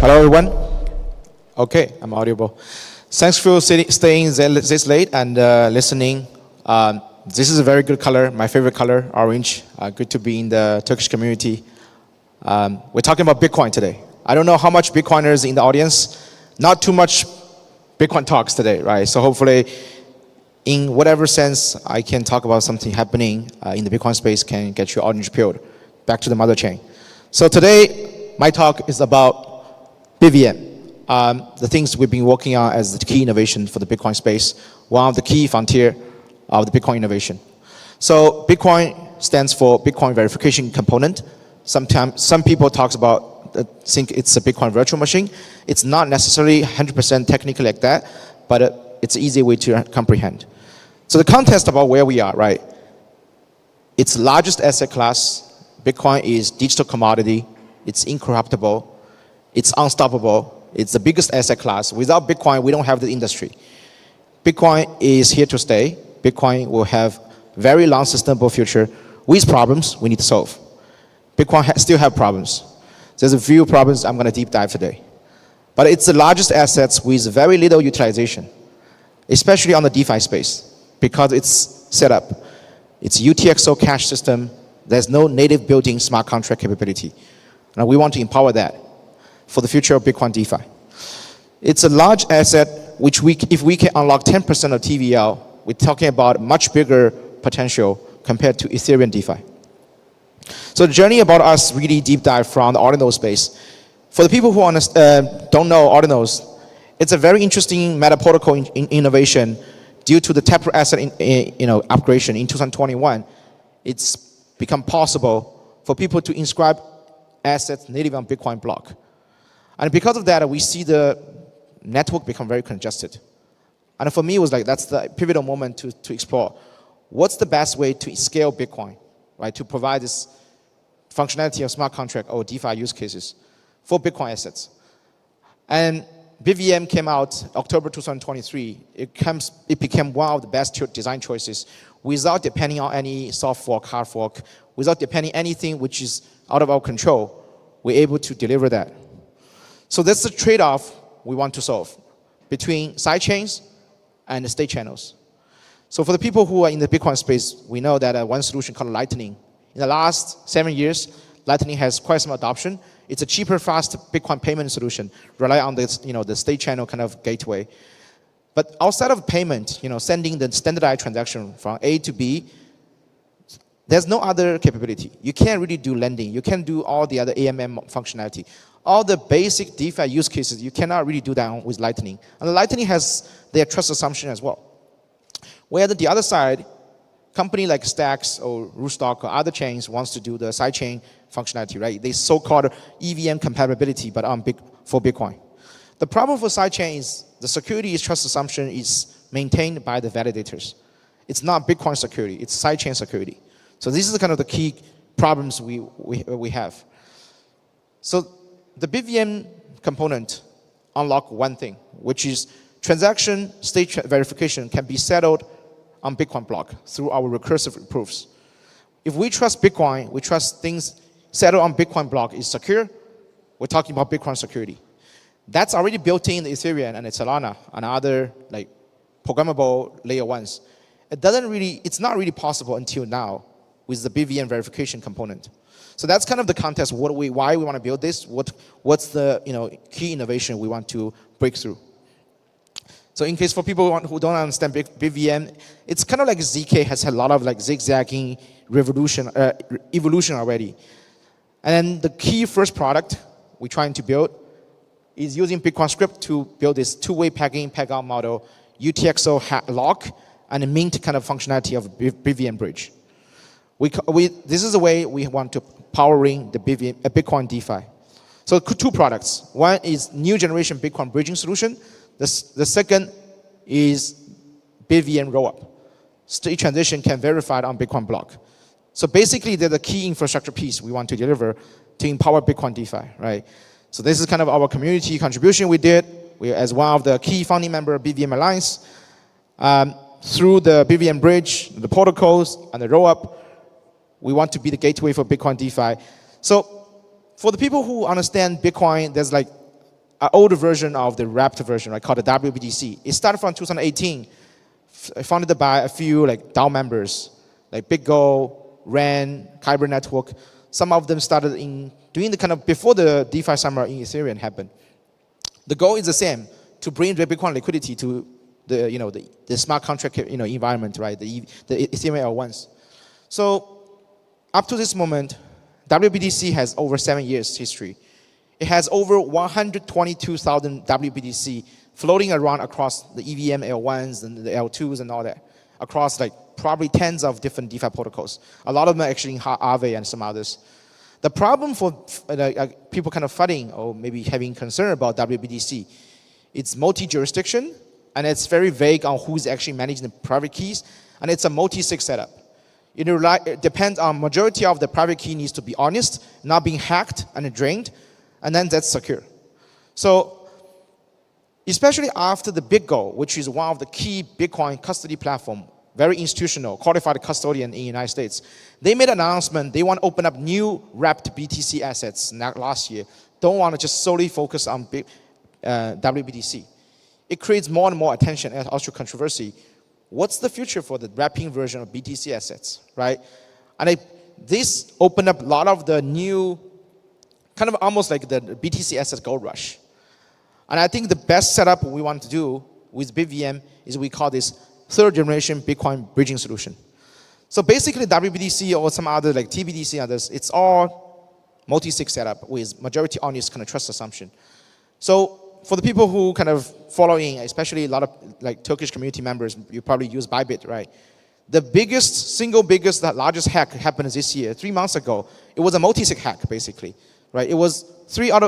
Hello, everyone. Okay, I'm audible. Thanks for staying this late and listening. This is a very good color, my favorite color, orange. Good to be in the Turkish community. We're talking about Bitcoin today. I don't know how much Bitcoiners in the audience. Not too much Bitcoin talks today, right? So hopefully, in whatever sense, I can talk about something happening in the Bitcoin space can get you orange pilled back to the mother chain. So today, my talk is about BitVM, the things we've been working on as the key innovation for the Bitcoin space, one of the key frontier of the Bitcoin innovation. So Bitcoin stands for Bitcoin verification component. Sometimes some people think it's a Bitcoin virtual machine. It's not necessarily 100% technically like that, but it's an easy way to comprehend. So the context about where we are, right? It's the largest asset class. Bitcoin is digital commodity. It's incorruptible. It's unstoppable. It's the biggest asset class. Without Bitcoin, we don't have the industry. Bitcoin is here to stay. Bitcoin will have very long sustainable future with problems we need to solve. Bitcoin still have problems. There's a few problems I'm going to deep dive today. But it's the largest assets with very little utilization, especially on the DeFi space, because it's set up. It's UTXO cash system. There's no native built-in smart contract capability. Now we want to empower that for the future of Bitcoin DeFi. It's a large asset which if we can unlock 10% of TVL, we're talking about much bigger potential compared to Ethereum DeFi. So the journey about us really deep dive from the ordinal space. For the people who don't know ordinals, it's a very interesting meta protocol innovation due to the Taproot asset upgradation in 2021. It's become possible for people to inscribe assets native on Bitcoin block. And because of that, we see the network become very congested. And for me, it was like, that's the pivotal moment to explore. What's the best way to scale Bitcoin, right? To provide this functionality of smart contract or DeFi use cases for Bitcoin assets. And BitVM came out October 2023. It became one of the best design choices without depending on any soft fork, hard fork, without depending anything which is out of our control. We're able to deliver that. So that's the trade-off we want to solve between sidechains and the state channels. So for the people who are in the Bitcoin space, we know that one solution called Lightning. In the last 7 years, Lightning has quite some adoption. It's a cheaper, fast Bitcoin payment solution, rely on this, the state channel kind of gateway. But outside of payment, sending the standardized transaction from A to B, there's no other capability. You can't really do lending. You can't do all the other AMM functionality. All the basic DeFi use cases, you cannot really do that with Lightning. And Lightning has their trust assumption as well. Where the other side, company like Stacks or Rootstock or other chains wants to do the sidechain functionality, right? They so-called EVM compatibility, but for Bitcoin. The problem for sidechain is the security trust assumption is maintained by the validators. It's not Bitcoin security, it's sidechain security. So this is kind of the key problems we have. So the BitVM component unlock one thing, which is transaction state verification can be settled on Bitcoin block through our recursive proofs. If we trust Bitcoin, we trust things settled on Bitcoin block is secure, we're talking about Bitcoin security. That's already built in the Ethereum and Solana and other like programmable layer ones. It's not really possible until now with the BitVM verification component. So that's kind of the context why we want to build this, what's the key innovation we want to break through. So in case for people who don't understand BitVM, it's kind of like ZK has had a lot of like zigzagging evolution already. And the key first product we're trying to build is using Bitcoin script to build this two-way peg-in, peg-out model, UTXO lock, and a mint kind of functionality of BitVM bridge. This is the way we want to powering the Bitcoin DeFi. So two products. One is new generation Bitcoin bridging solution. The second is BitVM rollup. State transition can verify it on Bitcoin block. So basically, they're the key infrastructure piece we want to deliver to empower Bitcoin DeFi, right? So this is kind of our community contribution we did. We, as one of the key founding member of BitVM Alliance, through the BitVM bridge, the protocols, and the rollup, we want to be the gateway for Bitcoin DeFi. So for the people who understand Bitcoin, there's like an older version of the wrapped version, right, called the WBTC. It started from 2018, founded by a few like DAO members, like BitGo, Ren, Kyber Network. Some of them started in doing the kind of before the DeFi summer in Ethereum happened. The goal is the same, to bring the Bitcoin liquidity to the smart contract environment, right? The Ethereum L1s. So up to this moment, WBTC has over 7 years history. It has over 122,000 WBTC floating around across the EVM L1s and the L2s and all that, across like probably tens of different DeFi protocols. A lot of them are actually in Aave and some others. The problem for people kind of fighting or maybe having concern about WBTC, it's multi-jurisdiction, and it's very vague on who's actually managing the private keys, and it's a multi-sig setup. It depends on majority of the private key needs to be honest, not being hacked and drained, and then that's secure. So, especially after the BitGo, which is one of the key Bitcoin custody platform, very institutional, qualified custodian in the United States, they made an announcement, they want to open up new wrapped BTC assets last year. Don't want to just solely focus on WBTC. It creates more and more attention and also controversy. What's the future for the wrapping version of BTC assets, right? And this opened up a lot of the new, kind of almost like the BTC assets gold rush. And I think the best setup we want to do with BitVM is we call this third generation Bitcoin bridging solution. So basically WBTC or some other like TBDC others, it's all multi-sig setup with majority honest kind of trust assumption. So for the people who kind of following, especially a lot of like Turkish community members, you probably use Bybit, right? The single biggest, largest hack happened this year, 3 months ago. It was a multi-sig hack, basically, right? It was three out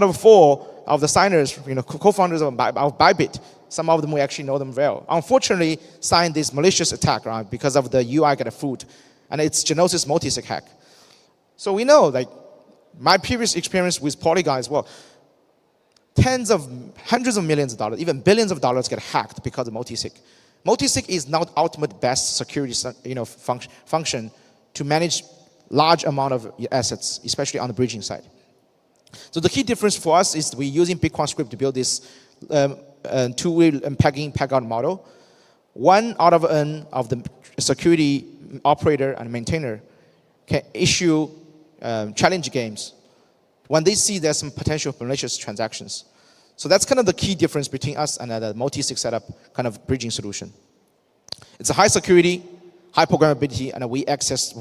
of four of the signers, co-founders of Bybit. Some of them we actually know them well. Unfortunately, signed this malicious attack, right? Because of the UI got a foot, and it's Genosis multi-sig hack. So we know, like my previous experience with Polygon as well. Hundreds of millions of dollars, even billions of dollars get hacked because of multi-sig. Multi-sig is not ultimate best security function to manage large amount of assets, especially on the bridging side. So the key difference for us is we're using Bitcoin script to build this two-way pegging peg-out model. One out of N of the security operator and maintainer can issue challenge games when they see there's some potential malicious transactions. So that's kind of the key difference between us and the multi-sig setup kind of bridging solution. It's a high security, high programmability, and we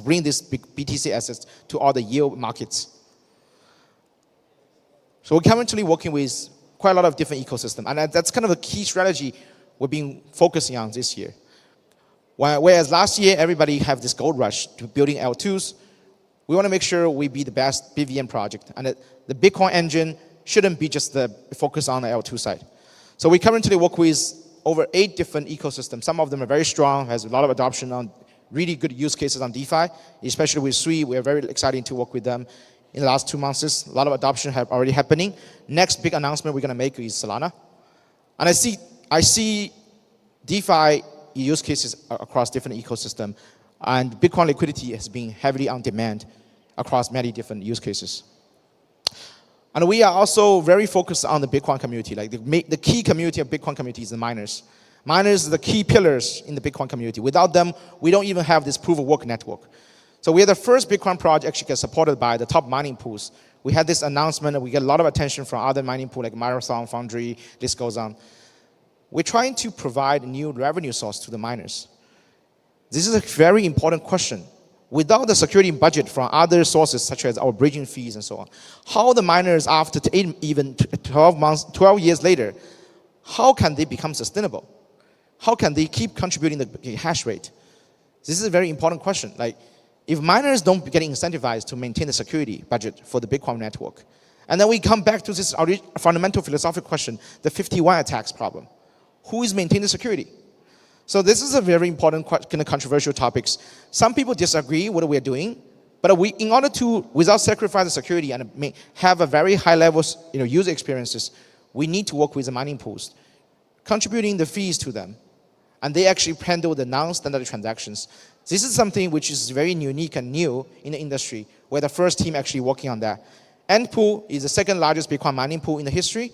bring this BTC assets to all the yield markets. So we're currently working with quite a lot of different ecosystems, and that's kind of a key strategy we've been focusing on this year. Whereas last year, everybody have this gold rush to building L2s, we want to make sure we be the best BVM project, and the Bitcoin engine shouldn't be just the focus on the L2 side. So we currently work with over 8 different ecosystems. Some of them are very strong, has a lot of adoption on really good use cases on DeFi, especially with Sui. We are very excited to work with them. In the last 2 months, a lot of adoption have already happening. Next big announcement we're going to make is Solana. And I see DeFi use cases across different ecosystems, and Bitcoin liquidity has been heavily on demand across many different use cases. And we are also very focused on the Bitcoin community. Like the key community of Bitcoin community is the miners. Miners are the key pillars in the Bitcoin community. Without them, we don't even have this proof of work network. So we are the first Bitcoin project actually get supported by the top mining pools. We had this announcement, and we get a lot of attention from other mining pools like Marathon, Foundry, this goes on. We're trying to provide a new revenue source to the miners. This is a very important question. Without the security budget from other sources, such as our bridging fees and so on, how the miners after even 12 years later, how can they become sustainable? How can they keep contributing the hash rate? This is a very important question. Like, if miners don't get incentivized to maintain the security budget for the Bitcoin network, and then we come back to this fundamental philosophical question, the 51 attacks problem. Who is maintaining security? So this is a very important kind of controversial topics. Some people disagree what we're doing, but in order to, without sacrificing security and have a very high level user experiences, we need to work with the mining pools, contributing the fees to them, and they actually handle the non-standard transactions. This is something which is very unique and new in the industry. We're the first team actually working on that. Ant pool is the second largest Bitcoin mining pool in the history,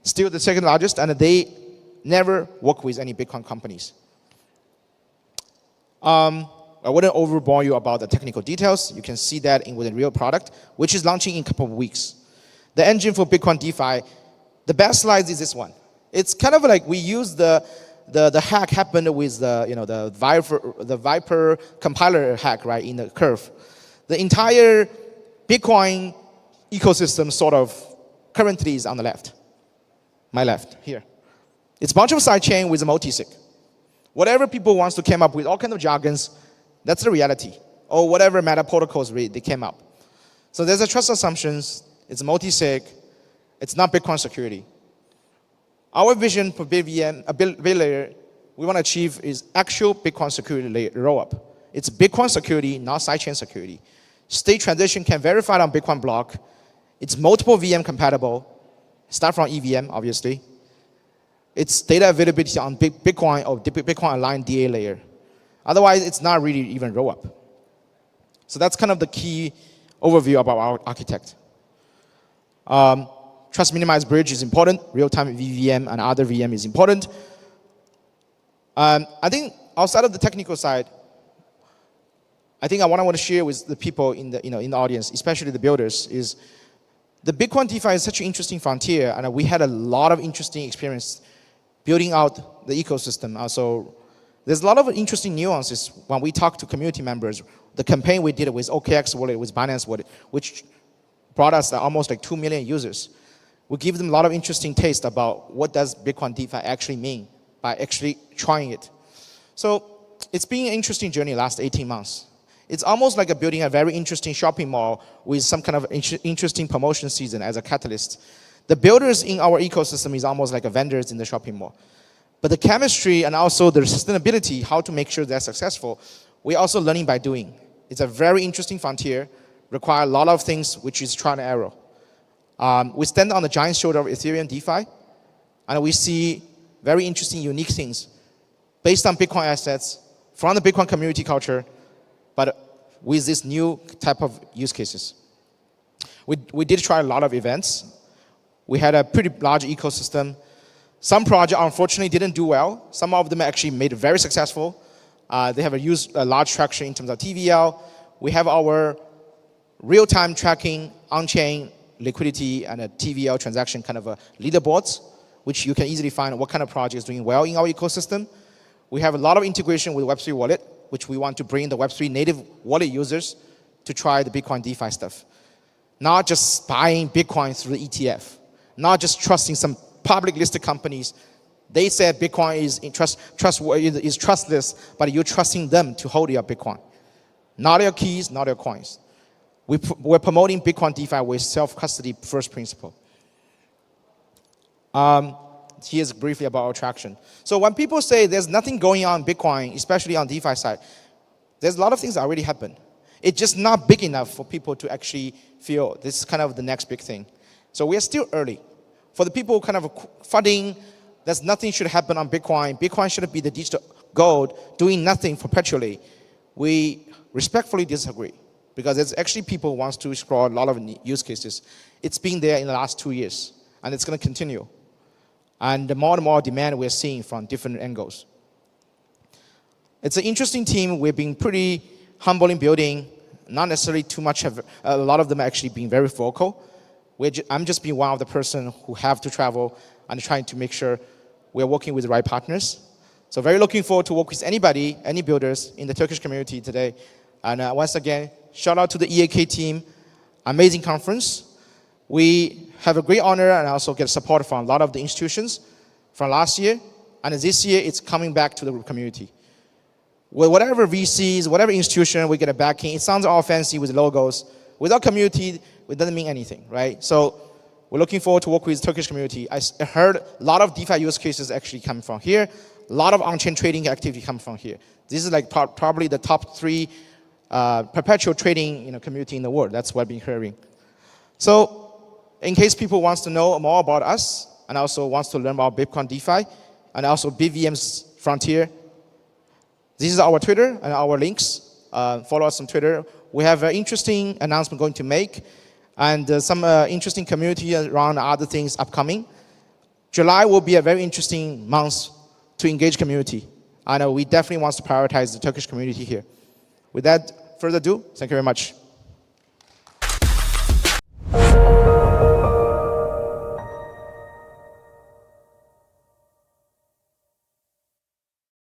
still the second largest, and they never work with any Bitcoin companies. I wouldn't overbore you about the technical details. You can see that with a real product, which is launching in a couple of weeks. The engine for Bitcoin DeFi, the best slide is this one. It's kind of like we use the hack happened with the Viper compiler hack, right, in the curve. The entire Bitcoin ecosystem sort of currently is on the left. My left, here. It's a bunch of sidechain with a multi-sig. Whatever people wants to come up with, all kinds of jargons, that's the reality. Or whatever meta protocols they came up. So there's a trust assumptions, it's multi-sig, it's not Bitcoin security. Our vision for BitVM, a Bitlayer, we want to achieve is actual Bitcoin security layer rollup. It's Bitcoin security, not sidechain security. State transition can verify on Bitcoin block. It's multiple VM compatible. Start from EVM, obviously. It's data availability on Bitcoin or Bitcoin aligned DA layer. Otherwise, it's not really even rollup. So that's kind of the key overview about our architect. Trust minimized bridge is important. Real-time VVM and other VM is important. I think outside of the technical side, I think I want to share with the people in the audience, especially the builders, is the Bitcoin DeFi is such an interesting frontier, and we had a lot of interesting experience building out the ecosystem. Also, there's a lot of interesting nuances when we talk to community members. The campaign we did with OKX wallet, with Binance wallet, which brought us almost like 2 million users. We give them a lot of interesting taste about what does Bitcoin DeFi actually mean by actually trying it. So it's been an interesting journey last 18 months. It's almost like building a very interesting shopping mall with some kind of interesting promotion season as a catalyst. The builders in our ecosystem is almost like vendors in the shopping mall. But the chemistry and also the sustainability, how to make sure they're successful, we're also learning by doing. It's a very interesting frontier, require a lot of things, which is trial and error. We stand on the giant shoulder of Ethereum DeFi, and we see very interesting, unique things based on Bitcoin assets, from the Bitcoin community culture, but with this new type of use cases. We did try a lot of events. We had a pretty large ecosystem. Some projects, unfortunately, didn't do well. Some of them actually made it very successful. They have used a large traction in terms of TVL. We have our real-time tracking, on-chain liquidity, and a TVL transaction kind of a leaderboards, which you can easily find what kind of project is doing well in our ecosystem. We have a lot of integration with Web3 wallet, which we want to bring the Web3 native wallet users to try the Bitcoin DeFi stuff. Not just buying Bitcoin through the ETF, not just trusting some public listed companies. They said Bitcoin is trustless, but you're trusting them to hold your Bitcoin. Not your keys, not your coins. We're promoting Bitcoin DeFi with self-custody first principle. Here's briefly about our traction. So when people say there's nothing going on in Bitcoin, especially on DeFi side, there's a lot of things that already happen. It's just not big enough for people to actually feel this is kind of the next big thing. So we are still early. For the people kind of funding, there's nothing should happen on Bitcoin. Bitcoin should be the digital gold, doing nothing perpetually. We respectfully disagree, because there's actually people who wants to explore a lot of use cases. It's been there in the last 2 years, and it's going to continue. And the more and more demand we're seeing from different angles. It's an interesting team. We've been pretty humble in building, not necessarily too much. A lot of them actually being very vocal. I'm just being one of the person who have to travel and trying to make sure we're working with the right partners. So very looking forward to work with anybody, any builders in the Turkish community today. And once again, shout out to the EAK team. Amazing conference. We have a great honor and also get support from a lot of the institutions from last year. And this year, it's coming back to the community. With whatever VCs, whatever institution we get a backing, it sounds all fancy with logos. Without community, it doesn't mean anything, right? So we're looking forward to work with the Turkish community. I heard a lot of DeFi use cases actually come from here. A lot of on-chain trading activity come from here. This is like probably the top 3 perpetual trading community in the world. That's what I've been hearing. So in case people wants to know more about us and also wants to learn about Bitcoin DeFi and also BitVM's Frontier, this is our Twitter and our links. Follow us on Twitter. We have an interesting announcement going to make. and some interesting community around other things upcoming. July will be a very interesting month to engage community. I know we definitely want to prioritize the Turkish community here. With that further ado, thank you very much.